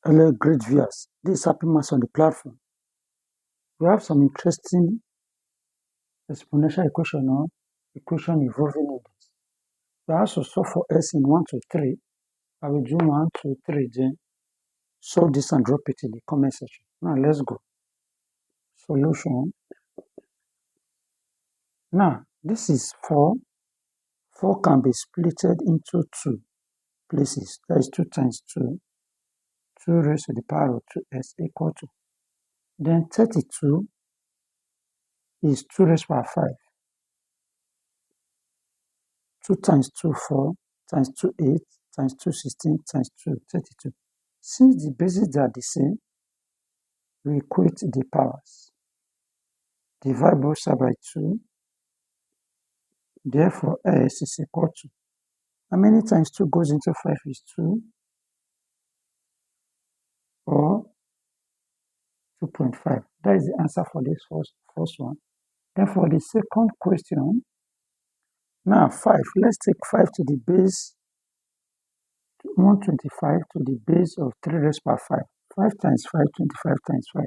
Hello, great viewers. This is HappyMaths on the platform. We have some interesting exponential equation or equation involving index. We also solve for s in 1 to 3. I will do 1, 2, 3, then solve this and drop it in the comment section. Now let's go. Solution. Now this is 4. 4 can be splitted into 2 places. That is 2 times 2. 2 raised to the power of 2s equal to. Then 32 is 2 raised to the power 5. 2 times 2, 4, times 2, 8, times 2, 16, times 2, 32. Since the bases are the same, we equate the powers. Divide both sides by 2. Therefore, s is equal to. How many times 2 goes into 5 is 2? Or 2.5. That is the answer for this first one. Then for the second question, now 5. Let's take 5 to the base 125 to the base of 3 raised by 5. 5 times 5, 25 times 5.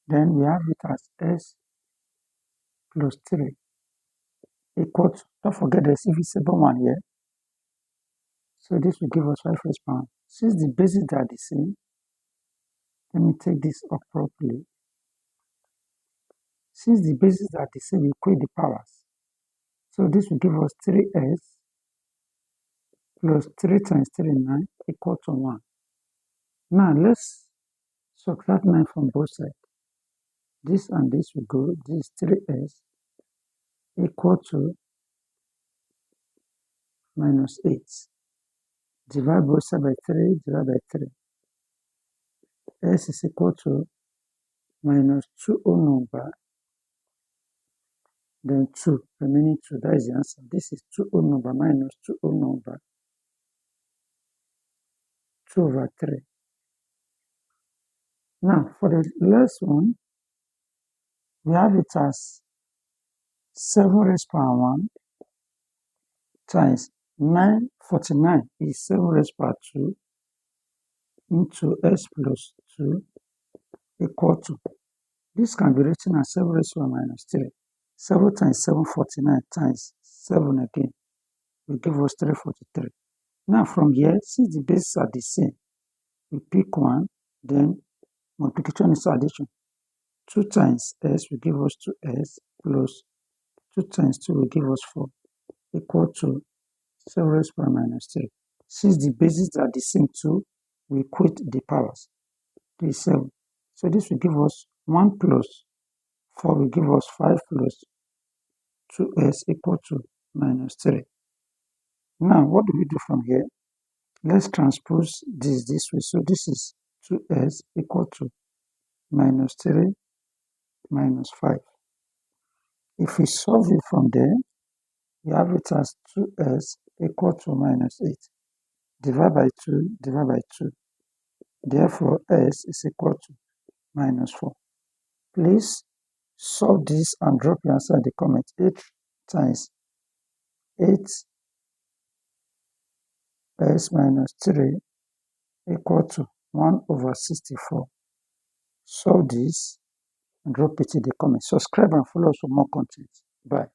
Then we have it as s plus 3 equal to, don't forget there's invisible one here. So this will give us 5 raised by 1. Since the bases are the same, let me take this up properly. Since the bases are the same, we equate the powers. So this will give us 3s plus 3 times 3, 9 equal to 1. Now let's subtract 9 from both sides. This and this will go, this 3s equal to minus 8. Divide both sides by 3, divide by 3. S is equal to minus 2 whole number, then 2, remaining 2, that is the answer. This is 2 whole number minus 2 whole number, 2 over 3. Now, for the last one, we have it as 7 raised power 1 times 949 is 7 raised power 2 into s plus 2 equal to. This can be written as 7 raised to minus 3. 7 times 749 times 7 again will give us 343. Now from here, since the bases are the same, we pick one, then multiplication is addition. 2 times s will give us 2s plus 2 times 2 will give us 4 equal to 7 raised to minus 3. Since the bases are the same too, we equate the powers. 3, 7. So this will give us 1 plus 4 will give us 5 plus 2s equal to minus 3. Now, what do we do from here? Let's transpose this way. So this is 2s equal to minus 3 minus 5. If we solve it from there, we have it as 2s equal to minus 8. Divide by 2, divide by 2. Therefore, s is equal to minus 4. Please solve this and drop your answer in the comments. 8 times 8s minus 3 equal to 1 over 64. Solve this and drop it in the comments. Subscribe and follow us for more content. Bye.